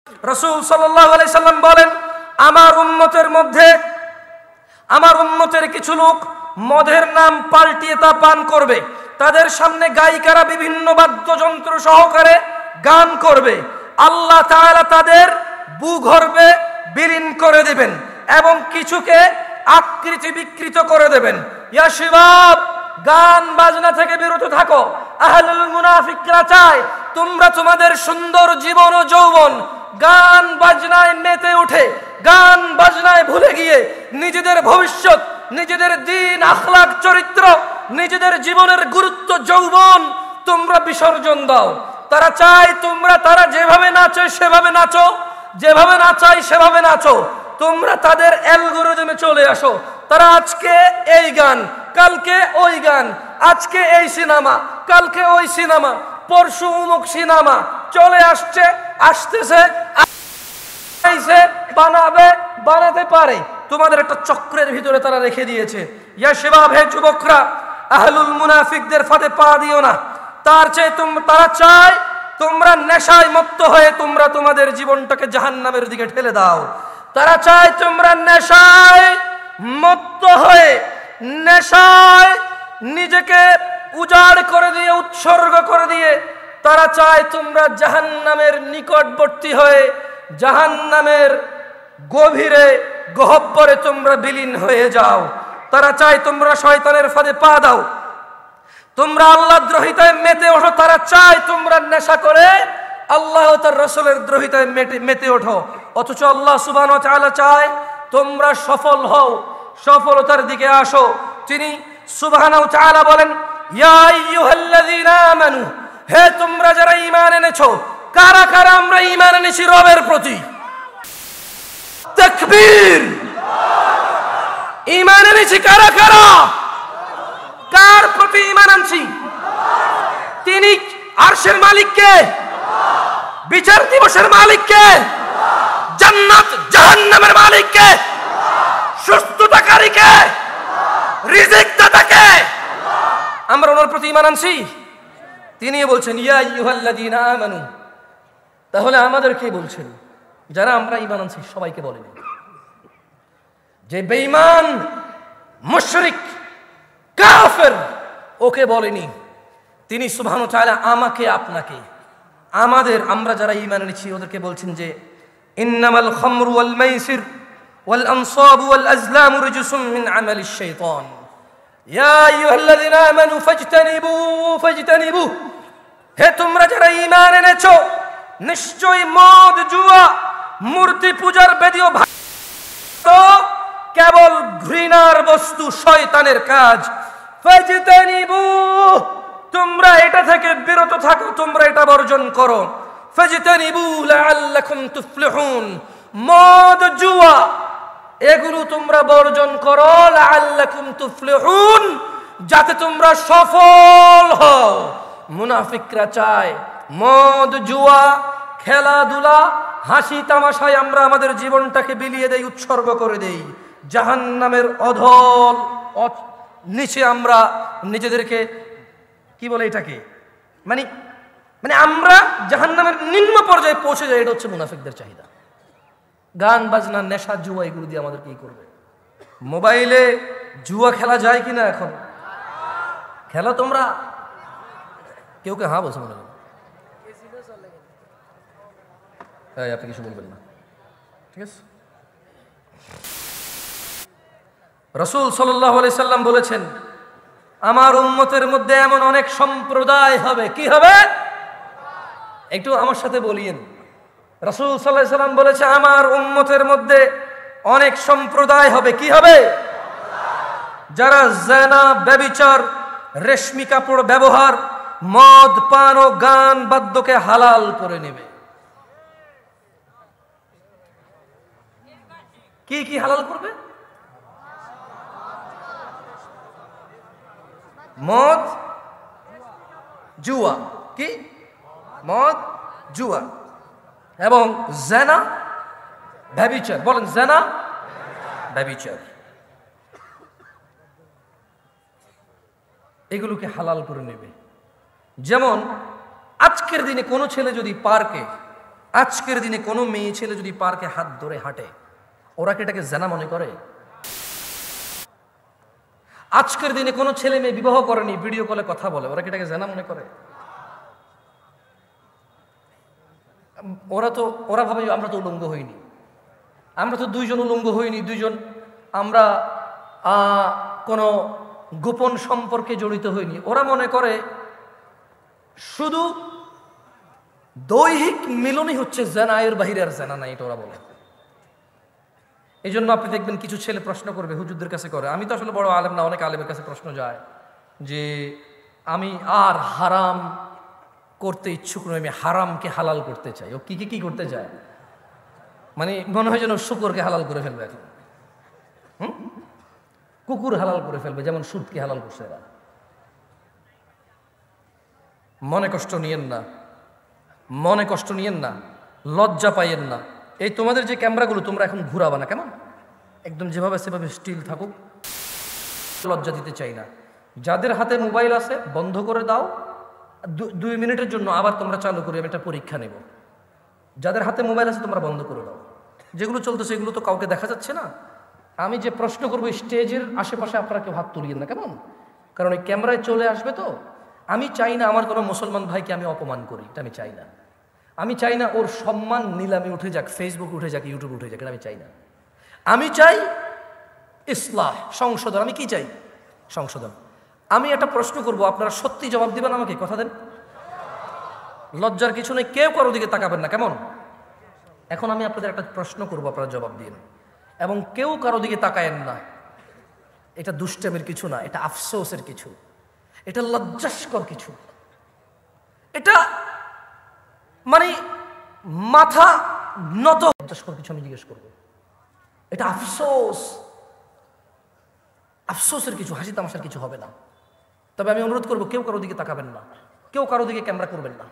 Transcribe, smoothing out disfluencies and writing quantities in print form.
রাসূল সাল্লাল্লাহু আলাইহি সাল্লাম বলেন, আমার উম্মতের কিছু লোক মদের নাম পাল্টিয়ে তা পান করবে। তাদের সামনে গায়িকারা বিভিন্ন বাদ্যযন্ত্র সহকারে গান করবে। আল্লাহ তাআলা তাদের ভূগর্ভে বিলীন করে দিবেন এবং কিছুকে আকৃতি বিকৃত করে দেবেন। ইয়া শিবাব, গান বাজনা থেকে বিরত থাকো। আহলুল মুনাফিকরা চায় তোমরা তোমাদের সুন্দর জীবন ও যৌবন গান বাজনায় মেতে উঠে, গান বাজনায় ভুলে গিয়ে নিজেদের ভবিষ্যৎ, নিজেদের দ্বীন, আখলাক, চরিত্র, নিজেদের জীবনের গুরুত্ব, যৌবন তোমরা বিসর্জন দাও। তারা চায় তারা যেভাবে নাচে সেভাবে নাচো, যেভাবে নাচাই সেভাবে নাচো। তোমরা তাদের অ্যালগরিদমে চলে আসো। তারা আজকে এই গান, কালকে ওই গান, আজকে এই সিনেমা, কালকে ওই সিনেমা, পরশু অমুক সিনেমা চলে আসতেছে, বানাতে পারে। তোমাদের একটা চক্রের ভিতরে তারা রেখে দিয়েছে। ইয়া শিবাব, হে যুবকরা, আহলুল মুনাফিকদের ফাঁদে পা দিও না। তারা চায় তোমরা নেশায় মত্ত হয়ে তোমরা তোমাদের জীবনটাকে জাহান্নামের দিকে ঠেলে দাও। তারা চায় তোমরা নেশায় মত্ত হয়ে, নেশায় নিজেকে উজাড় করে দিয়ে, উৎসর্গ করে দিয়ে তারা চায় তোমরা জাহান্নামের নিকটবর্তী হয়ে, জাহান্নামের গভীরে গহ্বরে তোমরা বিলীন হয়ে যাও। তারা চায় তোমরা শয়তানের ফাঁদে পা দাও, তোমরা আল্লাহ দ্রোহিতায় মেতে ওঠো। তারা চায় তোমরা নেশা করে আল্লাহ ও তার রাসূলের দ্রোহিতায় মেতে ওঠো। অথচ আল্লাহ সুবহানাহু ওয়া তাআলা চায় তোমরা সফল হও, সফলতার দিকে আসো। তিনি সুবহানাহু ওয়া তাআলা বলেন, ইয়া আইয়ুহাল্লাযীনা আমানু, হে তোমরা যারা ঈমান এনেছো। কারা কারা আমরা ঈমান এনেছি রবের প্রতি? তাকবীর! ঈমান এনেছি কারা কারা? কার প্রতি ঈমান আনছি? তিনি আরশের মালিক কে? বিচার দিবসের মালিক কে? জান্নাত জাহান্নামের মালিক কে? সুস্থতাকারী কে? রিজিক দাতা কে? আমরা ওনার প্রতি ঈমান আনছি। তিনি বলছেন, ইয়া আইয়ুহাল্লাযীনা আমানু। তাহলে আমাদেরকে বলছেন, যারা আমরা ঈমান আনছি সবাইকে বলেন। যে বেঈমান, মুশরিক, কাফের, ওকে বলেনি। তিনি সুবহানাহু ওয়া তাআলা আমাকে, আপনাকে, আমরা যারা ঈমান এনেছি ওদেরকে বলছেন যে ইন্নামাল খামরু ওয়াল মাইসির ওয়াল আনসাবু ওয়াল আজলামু রিজসুম মিন আমালিশ শাইতান ইয়া আইয়ুহাল্লাযীনা আমানু ফাজতানিবু। হে তোমরা যারা ঈমান এনেছো, নিশ্চয়ই মদ, জুয়া, মূর্তি পূজার বেদীয় তো কেবল ঘৃণার বস্তু, শয়তানের কাজ। ফাজতানিবু, তোমরা এটা থেকে বিরত থাকো, তোমরা এটা বর্জন করো। ফাজতানিবু লাআল্লাকুম তুফলিহুন, মদ, জুয়া এগুলো তোমরা বর্জন করো। লাআল্লাকুম তুফলিহুন, যাতে তোমরা সফল হও। মুনাফিকরা চায় মদ, জুয়া, খেলাধুলা, হাসি তামাশায় আমরা আমাদের জীবনটাকে বিলিয়ে দেই, উৎসর্গ করে দেই। জাহান্নামের অধল নিচে আমরা নিজেদেরকে, কি বলে এটাকে, মানে আমরা জাহান্নামের নিম্ন পর্যায়ে পৌঁছে যাই। এটা হচ্ছে মুনাফিকদের চাহিদা। গান বাজনা, নেশা, জুয়া এগুলো দিয়ে আমাদের কি করবে? মোবাইলে জুয়া খেলা যায় কিনা? এখন খেলো তোমরা? কেউ কে হ্যাঁ বলছে মনে হয়। আপনি কিছু বলবেন না, ঠিক আছে? রাসূল সাল্লাল্লাহু আলাইহি সাল্লাম বলেছেন, আমার উম্মতের মধ্যে এমন অনেক সম্প্রদায় হবে। কি হবে? একটু আমার সাথে বলিয়েন। রাসূল সাল্লাল্লাহু আলাইহি সাল্লাম বলেছে, আমার উম্মতের মধ্যে অনেক সম্প্রদায় হবে। কি হবে? যারা জিনা, ব্যভিচার, রেশমি কাপড় ব্যবহার, মদ, পান ও গান বাদ্যকে হালাল করে নেবে। কি কি হালাল করবে? মদ, জুয়া, কি? মদ, জুয়া এবং জিনা, ব্যভিচার। বলেন, জিনা, ব্যভিচার, এগুলোকে হালাল করে নেবে। যেমন আজকের দিনে কোনো ছেলে যদি পার্কে আজকের দিনে কোনো মেয়ে ছেলে যদি পার্কে হাত ধরে হাঁটে, ওরা কি এটাকে জানা মনে করে? আজকের দিনে কোনো ছেলে মেয়ে বিবাহ করেনি, ভিডিও কলে কথা বলে, ওরা কি এটাকে জানা মনে করে? ওরা ভাবে আমরা তো উলঙ্গ হইনি, আমরা তো দুইজন উলঙ্গ হইনি, দুইজন আমরা কোনো গোপন সম্পর্কে জড়িত হইনি। ওরা মনে করে শুধু দৈহিক মিলনই হচ্ছে জানা, এর বাহিরে আর জানা নাই, এটা ওরা বলে। এই জন্য আপনি দেখবেন কিছু ছেলে প্রশ্ন করবে, হুজুরদের কাছে করে। আমি তো আসলে বড় আলেম না, অনেক আলেমের কাছে প্রশ্ন যায় যে আমি আর হারাম করতে ইচ্ছুক নই, আমি হারামকে হালাল করতে চাই। ও কি করতে চায়? মানে মনে হয় যেন শুকরকে হালাল করে ফেলবে এখন, কুকুর হালাল করে ফেলবে, যেমন সুদকে হালাল করছে এরা। মনে কষ্ট নিয়েন না, মনে কষ্ট নিয়েন না, লজ্জা পাইয়েন না। এই তোমাদের যে ক্যামেরাগুলো তোমরা এখন ঘুরাবা না, কেমন একদম যেভাবে সেভাবে স্টিল থাকুক, লজ্জা দিতে চাই না। যাদের হাতে মোবাইল আছে বন্ধ করে দাও, 2 মিনিটের জন্য আবার তোমরা চালু করে আমি একটা পরীক্ষা নেব। যাদের হাতে মোবাইল আছে তোমরা বন্ধ করে দাও। যেগুলো চলতেছে এগুলো তো কাউকে দেখা যাচ্ছে না। আমি যে প্রশ্ন করবো স্টেজের আশেপাশে আপনারা কেউ হাত তুলিয়েন না, কেমন? কারণ এই ক্যামেরায় চলে আসবে তো। আমি চাই না আমার কোনো মুসলমান ভাইকে আমি অপমান করি, এটা আমি চাই না। আমি চাই না ওর সম্মান নিলামে উঠে যাক, ফেসবুক উঠে যাক, ইউটিউব উঠে যাক, এটা আমি চাই না। আমি চাই ইসলাহ, সংশোধন। আমি কি চাই? সংশোধন। আমি একটা প্রশ্ন করব, আপনারা সত্যি জবাব দিবেন আমাকে, কথা দেন। লজ্জার কিছু নেই, কেউ কারো দিকে তাকাবেন না, কেমন? এখন আমি আপনাদের একটা প্রশ্ন করব, আপনারা জবাব দিন, এবং কেউ কারো দিকে তাকায়েন না। এটা দুষ্টামের কিছু না, এটা আফসোসের কিছু, এটা লজ্জাস্কর কিছু, এটা মানে মাথা নত লজ্জাস্কর কিছু। আমি জিজ্ঞেস করবো, এটা আফসোস, আফসোসের কিছু, হাসি তামাশার কিছু হবে না। তবে আমি অনুরোধ করবো কেউ কারো দিকে তাকাবেন না, কেউ কারো দিকে ক্যামেরা করবেন না।